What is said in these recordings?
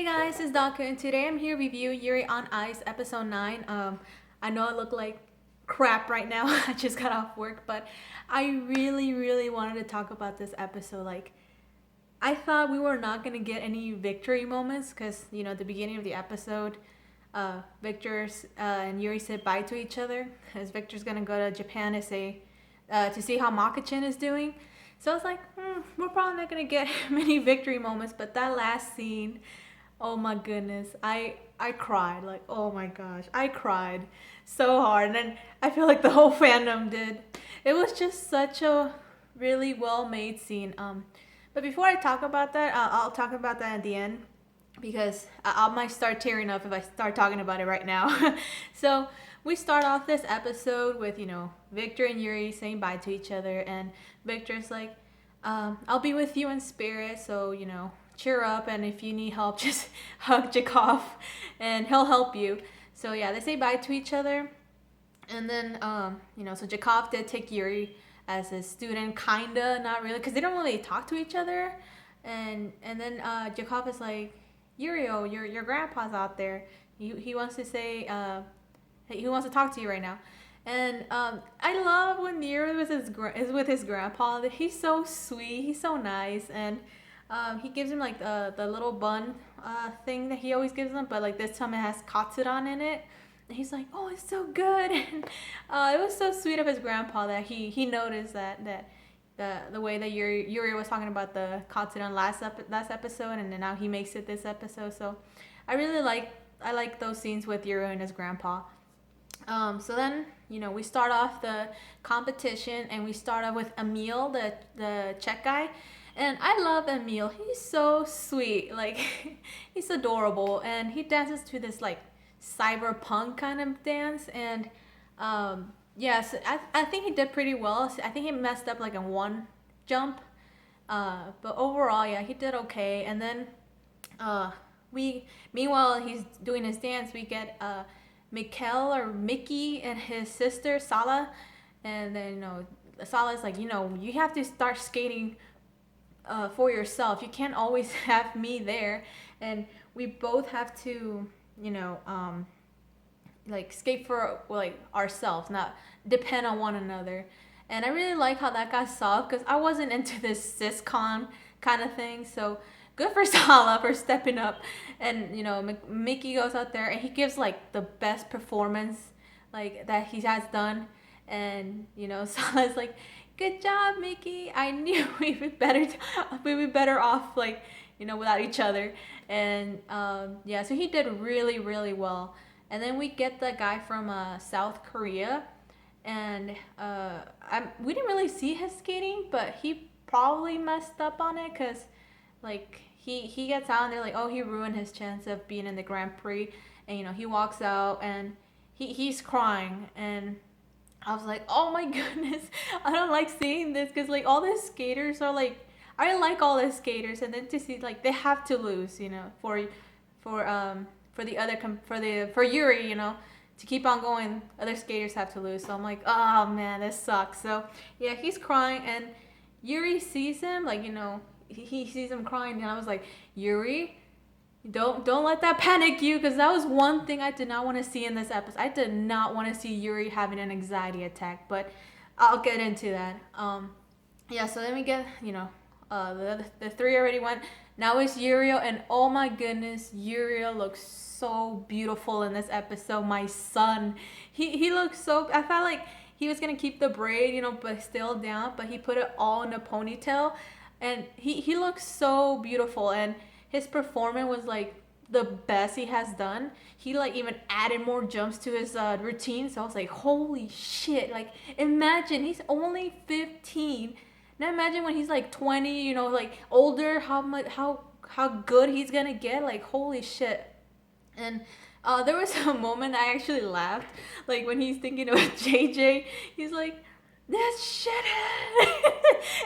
Hey guys, it's Daka, and today I'm here to review Yuri on Ice episode 9. I know I look like crap right now. I just got off work, but I really wanted to talk about this episode. I thought we were not gonna get any victory moments because at the beginning of the episode, Victor and Yuri said bye to each other as Victor's gonna go to Japan to see how Maka-chan is doing. So I was like, we're probably not gonna get many victory moments, but that last scene, oh my goodness, I cried. Like, oh my gosh, I cried so hard, and then I feel like the whole fandom did. It was just such a really well made scene. But before I talk about that, I'll talk about that at the end because I might start tearing up if I start talking about it right now. So we start off this episode with Victor and Yuri saying bye to each other, and Victor's like, "I'll be with you in spirit, so cheer up, and if you need help, just hug Jakov, and he'll help you." So yeah, they say bye to each other, and then so Jakov did take Yuri as his student, kinda, not really, because they don't really talk to each other, and then Jakov is like, "Yurio, your grandpa's out there. He wants to say he wants to talk to you right now." And I love when Yuri is with his grandpa. He's so sweet. He's so nice, and he gives him like the little bun thing that he always gives him, but like this time it has katsuran in it. And he's like, "Oh, it's so good." And it was so sweet of his grandpa that he noticed that the way that Yuri was talking about the katsuran last episode, and then now he makes it this episode. So I like those scenes with Yuri and his grandpa. So then, we start off the competition, and we start off with Emil, the Czech guy. And I love Emil. He's so sweet. Like, he's adorable. And he dances to this, like, cyberpunk kind of dance. And, yes, I think he did pretty well. I think he messed up, like, in one jump. But overall, yeah, he did okay. And then, meanwhile, he's doing his dance, we get, Mikkel or Mickey and his sister Sala, and then Sala's like, you have to start skating for yourself. You can't always have me there, and we both have to like skate for like ourselves, not depend on one another. And I really like how that got solved because I wasn't into this siscon kind of thing. So good for Sala for stepping up. And Mickey goes out there and he gives like the best performance like that he has done. And Sala's like, "Good job, Mickey. I knew we'd be better off like without each other." And yeah, so he did really well. And then we get the guy from South Korea, and we didn't really see his skating, but he probably messed up on it because like he gets out and they're like, "Oh, he ruined his chance of being in the Grand Prix," and he walks out and he's crying, and I was like, "Oh my goodness, I don't like seeing this because like all the skaters are like, I like all the skaters, and then to see like they have to lose, for the other for Yuri, to keep on going, other skaters have to lose." So I'm like, "Oh man, this sucks." So yeah, he's crying, and Yuri sees him, like he sees him crying, and I was like, "Yuri, don't let that panic you," because that was one thing I did not want to see in this episode. I did not want to see Yuri having an anxiety attack, but I'll get into that. Yeah, so then we get the three already went. Now it's Yurio, and oh my goodness, Yurio looks so beautiful in this episode. My son, he looks so. I felt like he was gonna keep the braid, but still down, but he put it all in a ponytail, and he looks so beautiful, and his performance was like the best he has done. He like even added more jumps to his routine, so I was like, holy shit! Like, imagine he's only 15. Now imagine when he's like 20, like older, how good he's gonna get. Like, holy shit. And there was a moment I actually laughed, like when he's thinking about JJ. He's like, "That's shit,"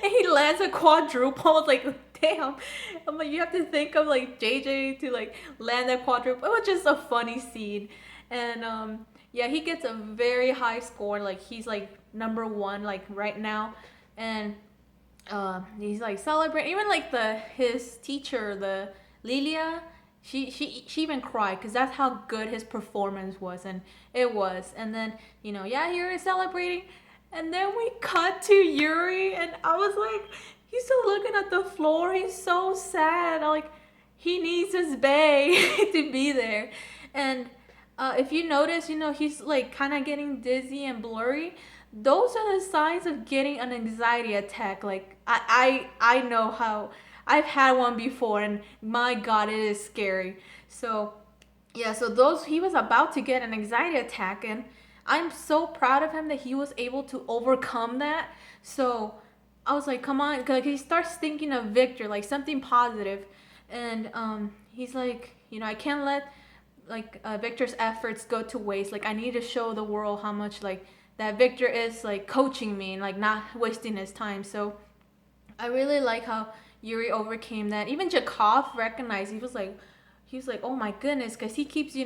and he lands a quadruple. I was like, damn. I'm like, you have to think of like JJ to like land that quadruple. It was just a funny scene. And yeah, he gets a very high score. Like, he's like number one like right now. And he's like celebrating. Even like his teacher, the Lilia, she even cried because that's how good his performance was, and it was. And then yeah, Yuri celebrating, and then we cut to Yuri, and I was like, he's still looking at the floor. He's so sad. Like he needs his bae to be there, and if you notice, he's like kind of getting dizzy and blurry. Those are the signs of getting an anxiety attack. Like I know how I've had one before, and my God, it is scary. So yeah, so those he was about to get an anxiety attack, and I'm so proud of him that he was able to overcome that. So I was like, come on, because he starts thinking of Victor, like something positive, and he's like, I can't let like Victor's efforts go to waste. Like I need to show the world how much like that Victor is like coaching me and like not wasting his time. So I really like how Yuri overcame that. Even Jakov recognized. He was like, oh my goodness, because he keeps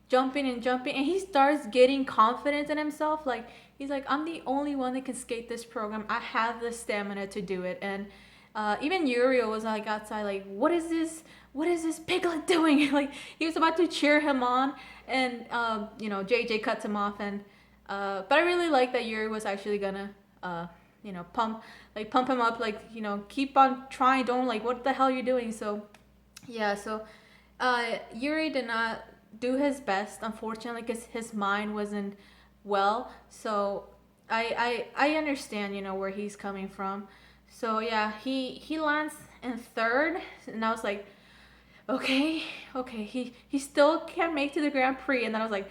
jumping and jumping, and he starts getting confidence in himself. Like he's like, I'm the only one that can skate this program. I have the stamina to do it. And even Yurio was like outside, like, what is this? What is this piglet doing? Like he was about to cheer him on, and JJ cuts him off. And but I really like that Yuri was actually gonna pump him up, like keep on trying. Don't like what the hell are you doing? So yeah, so Yuri did not do his best, unfortunately, because his mind wasn't well. So I understand, where he's coming from. So yeah, he lands in third, and I was like, okay, he still can't make to the Grand Prix. And then I was like,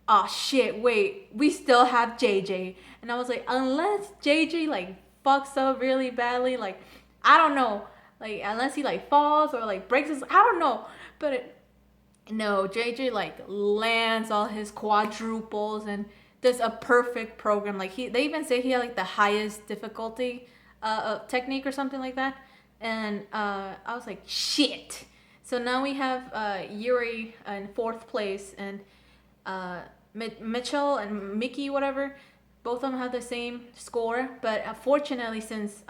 oh shit, wait, we still have JJ. And I was like, unless JJ like fucks up really badly, like I don't know, like unless he like falls or like breaks his, I don't know, but no, JJ like lands all his quadruples and does a perfect program. Like they even say he had like the highest difficulty technique or something like that. And I was like, shit. So now we have Yuri in fourth place, and Mitchell and Mickey, whatever, both of them have the same score. But fortunately, since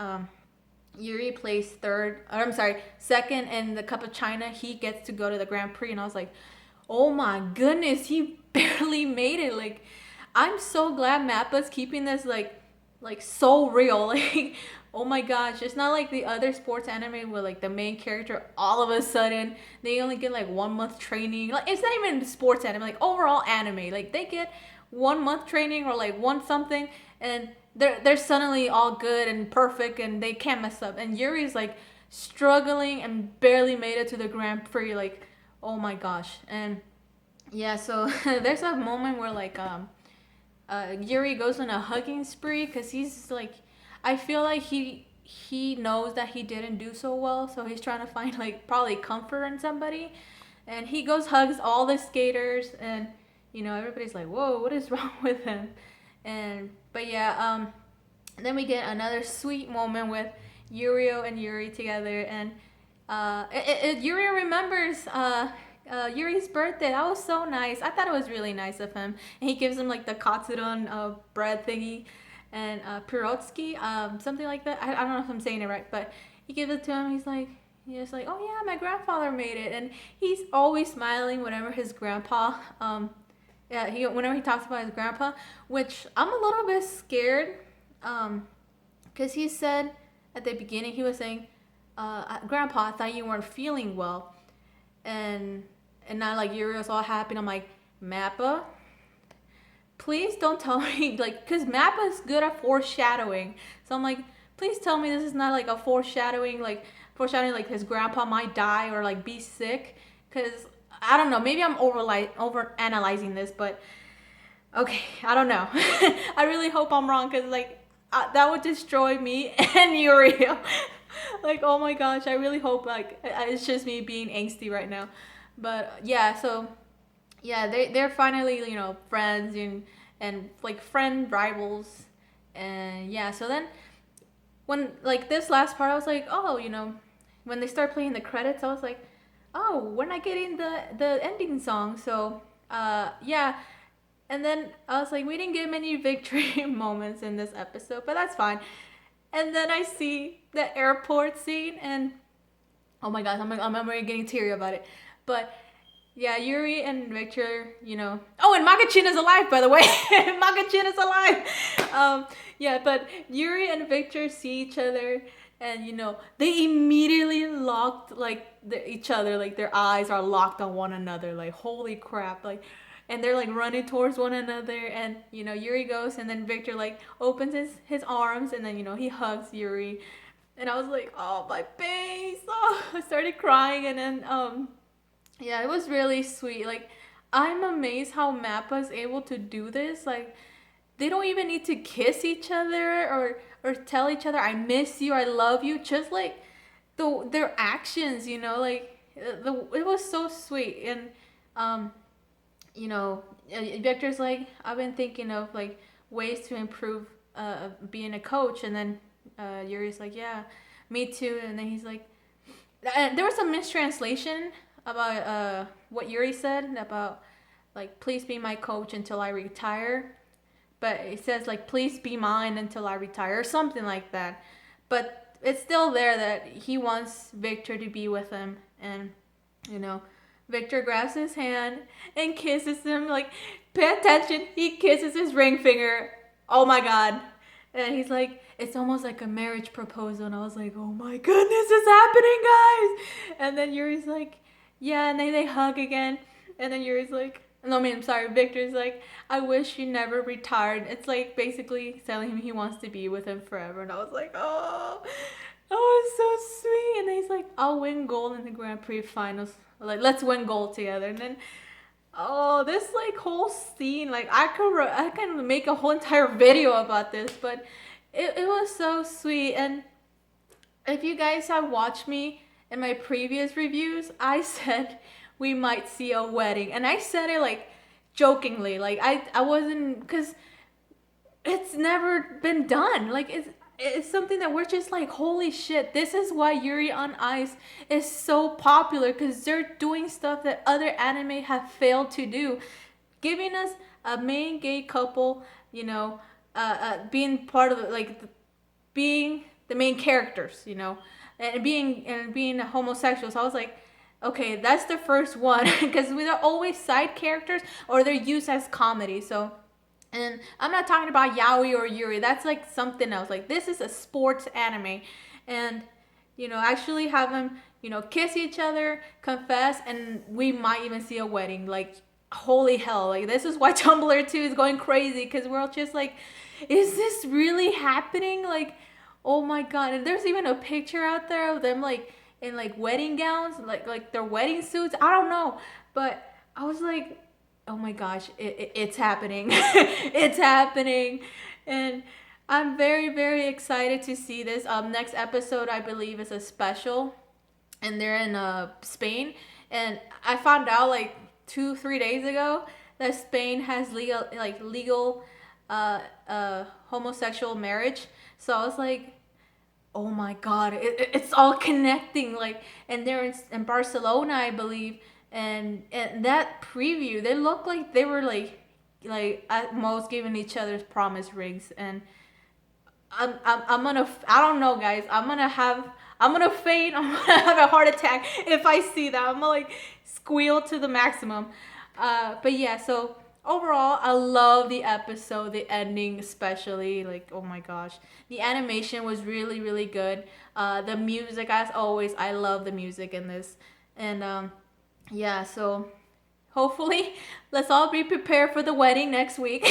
Yuri placed second in the Cup of China, he gets to go to the Grand Prix. And I was like, oh my goodness, he barely made it. Like, I'm so glad Mappa's keeping this like so real. Like, oh my gosh, it's not like the other sports anime where like the main character all of a sudden they only get like 1 month training. Like it's not even sports anime, like overall anime. Like they get 1 month training or like one something, and they're suddenly all good and perfect and they can't mess up. And Yuri's like struggling and barely made it to the Grand Prix. Like, oh my gosh. And yeah, so there's a moment where like Yuri goes on a hugging spree because he's like, I feel like he knows that he didn't do so well, so he's trying to find like probably comfort in somebody, and he goes hugs all the skaters, and everybody's like, whoa, what is wrong with him? And but yeah, then we get another sweet moment with Yurio and Yuri together, and Yuri remembers Yuri's birthday. That was so nice. I thought it was really nice of him. And he gives him like the katsudon bread thingy and pirotsky, something like that. I don't know if I'm saying it right, but he gives it to him. He's like, oh yeah, my grandfather made it, and he's always smiling whenever his grandpa, whenever he talks about his grandpa, which I'm a little bit scared, because he said at the beginning he was saying, Grandpa, I thought you weren't feeling well, and now like Yurio's all happy. And I'm like, Mappa, please don't tell me, like, because Mappa's good at foreshadowing. So I'm like, please tell me this is not like a foreshadowing like his grandpa might die or like be sick. Because I don't know, maybe I'm over analyzing this, but okay, I don't know. I really hope I'm wrong, because like that would destroy me and Yurio. Like, oh my gosh, I really hope like it's just me being angsty right now. But yeah, so yeah, they're finally friends and like friend rivals. And yeah, so then when like this last part, I was like, oh, when they start playing the credits, I was like, oh, we're not getting the ending song. So yeah, and then I was like, we didn't get many victory moments in this episode, but that's fine. And then I see the airport scene, and oh my gosh, I'm already getting teary about it. But yeah, Yuri and Victor, Oh, and Makachin is alive, by the way. Makachin is alive. Yeah, but Yuri and Victor see each other, and they immediately locked like each other, like their eyes are locked on one another. Like holy crap, like. And they're like running towards one another, and Yuri goes, and then Victor like opens his arms, and then he hugs Yuri, and I was like, oh my face, oh, I started crying, and then yeah, it was really sweet. Like, I'm amazed how Mappa is able to do this. Like, they don't even need to kiss each other or tell each other I miss you, I love you. Just like their actions, like it was so sweet. And Victor's like, I've been thinking of like ways to improve being a coach, and then Yuri's like, yeah, me too. And then he's like, there was some mistranslation about what Yuri said about like, please be my coach until I retire, but it says like, please be mine until I retire, or something like that. But it's still there that he wants Victor to be with him, and Victor grabs his hand and kisses him. Like, pay attention, he kisses his ring finger. Oh my god. And he's like, it's almost like a marriage proposal. And I was like, oh my goodness, it's happening, guys. And then Yuri's like, yeah, and then they hug again. And then Yuri's like, no, I mean, I'm sorry, Victor's like, I wish you never retired. It's like basically telling him he wants to be with him forever. And I was like, oh, it's so sweet. And then he's like, I'll win gold in the Grand Prix finals. Like, let's win gold together. And then, oh, this like whole scene, like I can make a whole entire video about this, but it was so sweet. And if you guys have watched me in my previous reviews, I said we might see a wedding, and I said it like jokingly, like I wasn't, because it's never been done. Like it's something that we're just like, holy shit, this is why Yuri on Ice is so popular, because they're doing stuff that other anime have failed to do, giving us a main gay couple, being part of the, like being the main characters, and being homosexual. So I was like, okay, that's the first one, because they're always side characters or they're used as comedy. So, and I'm not talking about Yaoi or Yuri. That's like something else. Like, this is a sports anime. And, actually have them, kiss each other, confess, and we might even see a wedding. Like, holy hell. Like, this is why Tumblr 2 is going crazy, because we're all just like, is this really happening? Like, oh my god. And there's even a picture out there of them, like, in, like, wedding gowns, like their wedding suits. I don't know. But I was like, oh my gosh, it's happening. It's happening. And I'm very, very excited to see this. Next episode, I believe, is a special, and they're in Spain. And I found out like 2-3 days ago that Spain has legal homosexual marriage. So I was like, oh my god, it's all connecting. Like, and they're in Barcelona, I believe. And that preview, they look like they were like at most giving each other's promise rings. And I'm gonna, I don't know, guys, I'm gonna faint. I'm gonna have a heart attack if I see that. I'm gonna like squeal to the maximum. But yeah, so overall, I love the episode, the ending especially. Like, oh my gosh, the animation was really, really good. The music, as always, I love the music in this. And yeah, so hopefully let's all be prepared for the wedding next week.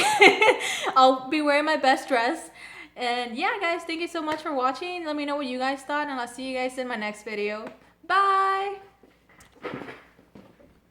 I'll be wearing my best dress. And yeah, guys, thank you so much for watching. Let me know what you guys thought, and I'll see you guys in my next video. Bye!